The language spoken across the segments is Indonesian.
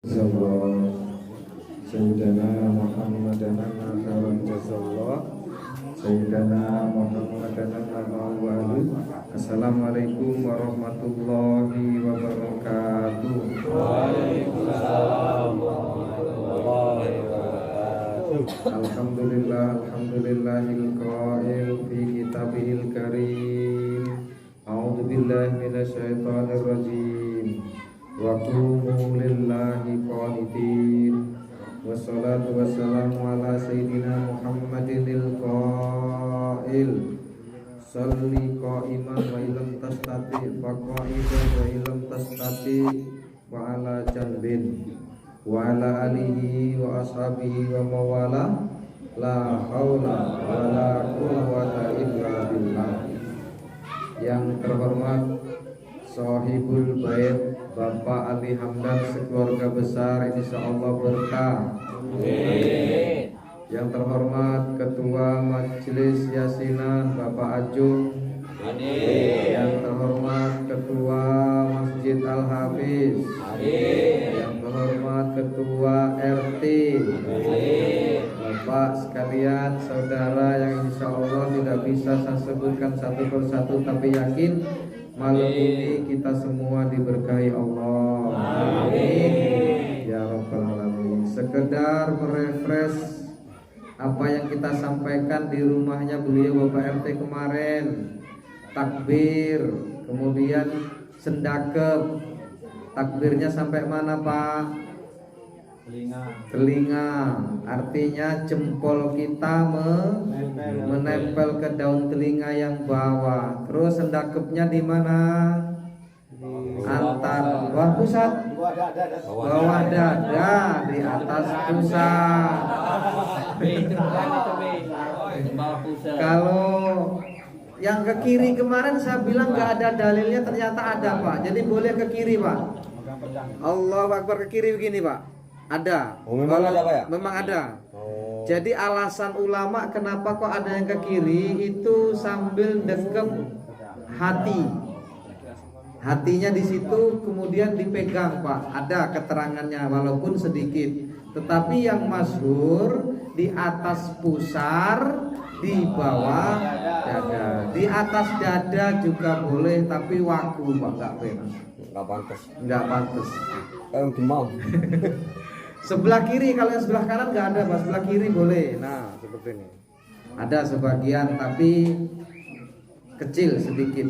Jazallah Sayyidana Muhammadan khairan jazallah Sayyidana Muhammadan al-awwal. Assalamualaikum warahmatullahi wabarakatuh. Waalaikumsalam warahmatullahi wabarakatuh. Alhamdulillah, alhamdulillahil qail fi kitabihil karim. A'udzu billahi minasyaitonir rajim. Wa qumu lillahi qanitin. Wassalatu wassalamu ala sayyidina Muhammadinil qail. Salli qa'iman wa illam tastati fa qa'idan wa illam tastati wa ala janbin wa ala alihi wa ashabihi wa mawala la haula wa la quwwata illa billah. Yang terhormat Sahibul Bait Bapak Ali Hamdan sekeluarga besar insyaallah berkah. Amin. Yang terhormat Ketua Majelis Yasinan Bapak Ajung. Amin. Yang terhormat Ketua Masjid Al-Hafiz. Amin. Yang terhormat Ketua RT. Amin. Bapak sekalian, saudara yang insya Allah tidak bisa saya sebutkan satu persatu, tapi yakin malam ini kita semua diberkahi Allah. Amin. Ya Rabbal Alamin. Sekedar merefresh apa yang kita sampaikan di rumahnya beliau Bapak RT kemarin. Takbir, kemudian sendakep. Takbirnya sampai mana Pak? Telinga. Artinya jempol kita menempel ke daun telinga yang bawah. Terus sendakepnya di mana? Antar bawah pusat, bawah dada, di atas pusat. Kalau yang ke kiri kemarin saya bilang nggak ada dalilnya, ternyata ada Pak. Jadi boleh ke kiri Pak. Allahu Akbar, ke kiri begini Pak. Ada. Memang ada Pak ya? Memang ada. Jadi alasan ulama kenapa kok ada yang ke kiri itu sambil dekem hati. Hatinya di situ kemudian dipegang Pak. Ada keterangannya walaupun sedikit. Tetapi yang masyhur di atas pusar, di bawah dada. Di atas dada juga boleh, tapi waku Pak, enggak pernah. Enggak pantas. Enggak pantas. Kayak demam. Sebelah kiri, kalau yang sebelah kanan nggak ada Pak, sebelah kiri boleh. Nah seperti ini. Ada sebagian tapi kecil sedikit.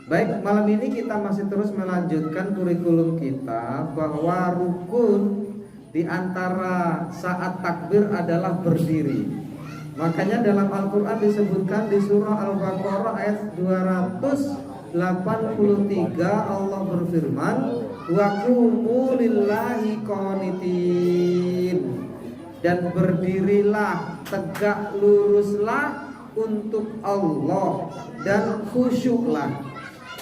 Baik, malam ini kita masih terus melanjutkan kurikulum kita bahwa rukun di antara saat takbir adalah berdiri. Makanya dalam Al-Quran disebutkan di surah Al-Baqarah ayat 283 Allah berfirman, wa qumu lillahi qanitin, dan berdirilah tegak luruslah untuk Allah dan khusyuklah.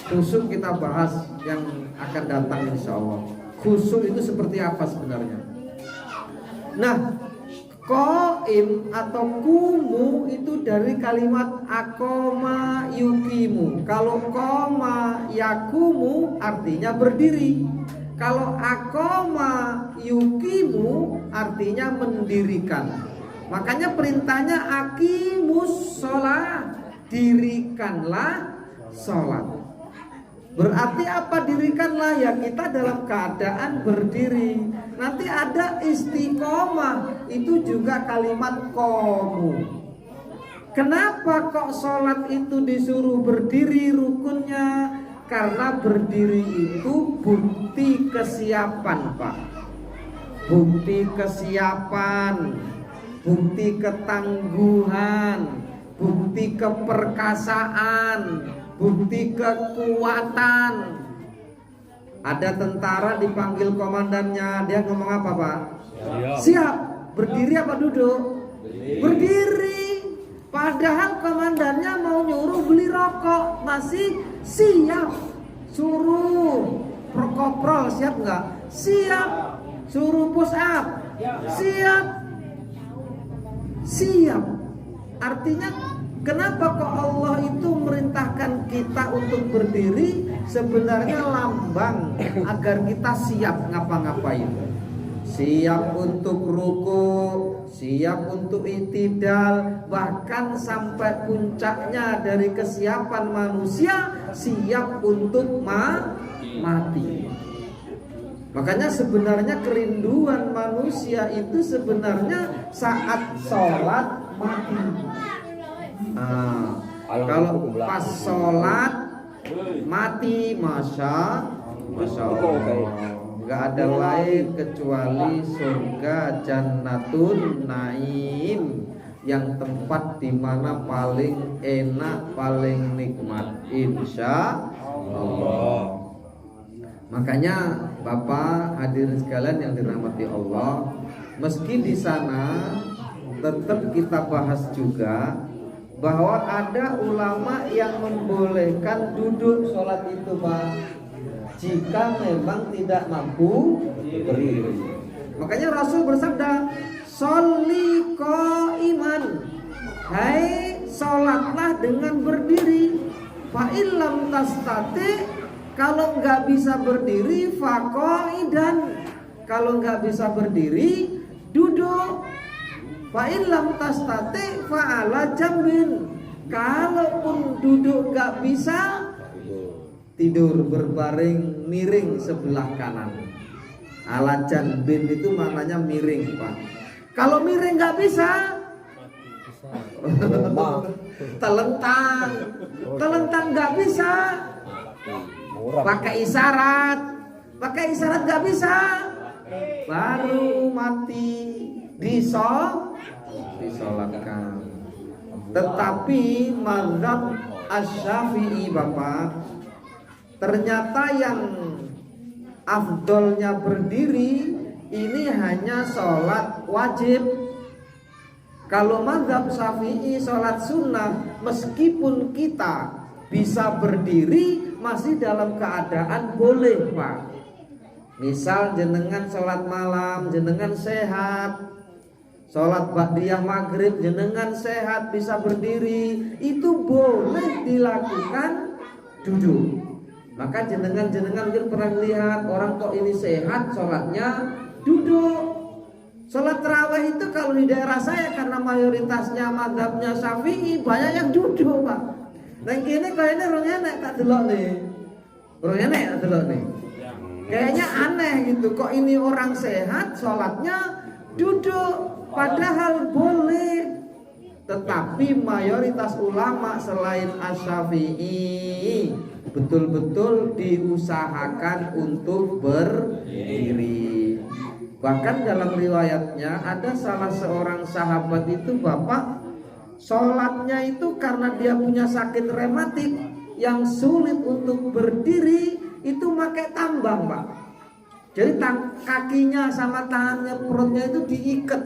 Khusyuk kita bahas yang akan datang insya Allah. Khusyuk itu seperti apa sebenarnya? Nah, qaim atau kumu itu dari kalimat akoma yukimu. Kalau koma yakumu artinya berdiri. Kalau akoma yukimu artinya mendirikan. Makanya perintahnya aqimus sholat, dirikanlah sholat. Berarti apa dirikanlah? Ya kita dalam keadaan berdiri. Nanti ada istiqomah, itu juga kalimat qomu. Kenapa kok sholat itu disuruh berdiri rukunnya? Karena berdiri itu bukti kesiapan Pak. Bukti kesiapan, bukti ketangguhan, bukti keperkasaan, bukti kekuatan. Ada tentara dipanggil komandannya, dia ngomong apa Pak? Siap. Berdiri apa duduk? Berdiri. Padahal komandannya mau nyuruh beli rokok, masih siap. Suruh prokoprol, siap nggak? Siap. Suruh push up, siap. Siap. Artinya kenapa kok Allah itu merintahkan kita untuk berdiri? Sebenarnya lambang agar kita siap ngapa-ngapain. siap untuk ruku, siap untuk i'tidal, bahkan sampai puncaknya dari kesiapan manusia siap untuk mati. Makanya sebenarnya kerinduan manusia itu sebenarnya saat sholat mati. Kalau pas sholat mati, masya Allah, nggak ada lain kecuali surga Jannatun Naim, yang tempat dimana paling enak, paling nikmat, insya Allah. Makanya Bapak hadirin sekalian yang dirahmati Allah, meski di sana tetap kita bahas juga bahwa ada ulama yang membolehkan duduk sholat itu, Pak, jika memang tidak mampu berdiri. Makanya Rasul bersabda, "Sholli qaiman." Hai, sholatlah dengan berdiri. Fa illam tastati, kalau nggak bisa berdiri, faqaidan. Kalau nggak bisa berdiri, duduk. Fa illam tastati fa ala jambin. Kalaupun duduk nggak bisa, tidur berbaring miring sebelah kanan. Ala jambin itu maknanya miring, Pak. Kalau miring nggak bisa, telentang. Telentang nggak bisa, pakai isyarat nggak bisa, baru mati disolatkan. Tetapi mazhab Asy-Syafi'i, Bapak, ternyata yang afdolnya berdiri ini hanya sholat wajib. Kalau mazhab Syafi'i sholat sunnah, meskipun kita bisa berdiri masih dalam keadaan boleh, Pak. Misal jenengan sholat malam, jenengan sehat, sholat ba'diyah maghrib, jenengan sehat bisa berdiri, itu boleh dilakukan duduk. Maka jenengan mungkin pernah lihat orang kok ini sehat sholatnya duduk. Sholat tarawih itu kalau di daerah saya karena mayoritasnya mazhabnya Syafi'i, banyak yang duduk, Pak. Dan kini kayaknya orang enek tak delok nih. Orang enek tak delok nih. Kayaknya aneh gitu, kok ini orang sehat sholatnya duduk, padahal boleh. Tetapi mayoritas ulama selain Asy-Syafi'i betul-betul diusahakan untuk berdiri. Bahkan dalam riwayatnya ada salah seorang sahabat itu, Bapak, sholatnya itu karena dia punya sakit rematik yang sulit untuk berdiri, itu pakai tambang, Pak. Jadi kakinya sama tangannya, perutnya itu diikat,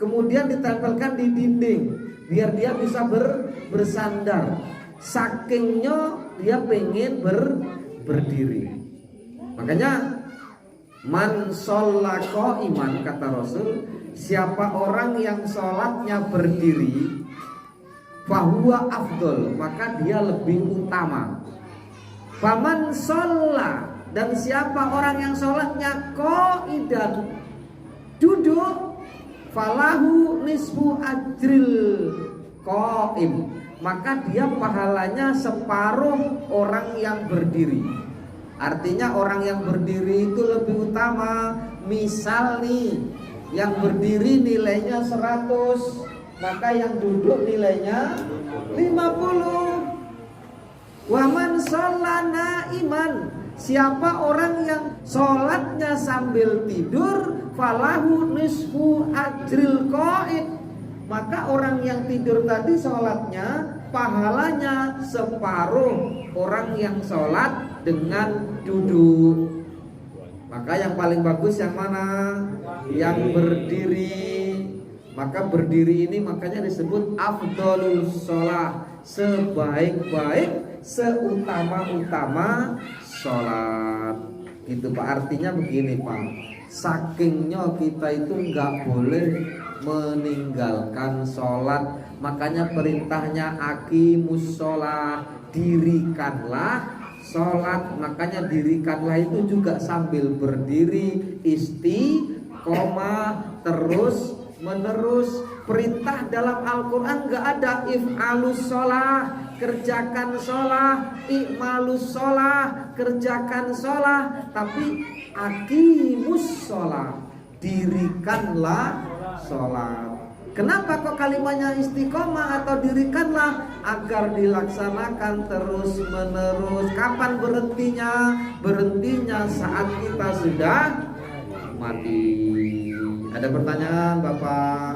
kemudian ditempelkan di dinding biar dia bisa bersandar. Sakingnya dia pengen berdiri. Makanya man sholla qaiman, kata Rasul, siapa orang yang sholatnya berdiri, fahuwa afdol, maka dia lebih utama. Faman sholla, dan siapa orang yang sholatnya qaidan, duduk, falahu nisfu ajril qaim, maka dia pahalanya separuh orang yang berdiri. Artinya orang yang berdiri itu lebih utama. Misal nih, yang berdiri nilainya 100, maka yang duduk nilainya 50. Waman sholana iman, siapa orang yang sholatnya sambil tidur, falahu nisfu ajril qaid, maka orang yang tidur tadi sholatnya pahalanya separuh orang yang sholat dengan duduk. Maka yang paling bagus yang mana? Yang berdiri. Maka berdiri ini makanya disebut afdolul sholat, sebaik-baik, seutama-utama sholat. Gitu, Pak. Artinya begini, Pak, sakingnya kita itu nggak boleh meninggalkan sholat. Makanya perintahnya aqimus sholat, dirikanlah sholat. Makanya dirikanlah itu juga sambil berdiri, koma, terus menerus. Perintah dalam Al-Quran gak ada if'alus sholah, kerjakan sholah, i'malus sholah, kerjakan sholah, tapi aqimus sholah, dirikanlah sholat. Kenapa kok kalimatnya istiqomah atau dirikanlah? Agar dilaksanakan terus menerus. Kapan berhentinya? Berhentinya saat kita sudah mati. Ada pertanyaan Bapak?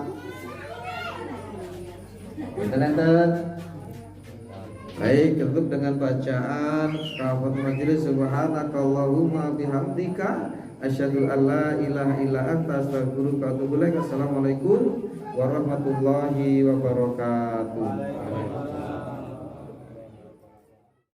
Enten. Baik, tutup dengan bacaan kafat majelis subhanakallahumma bihamdika asyhadu an la ilaha illa anta astaghfiruka wa atubu ilaik. Assalamualaikum warahmatullahi wabarakatuh.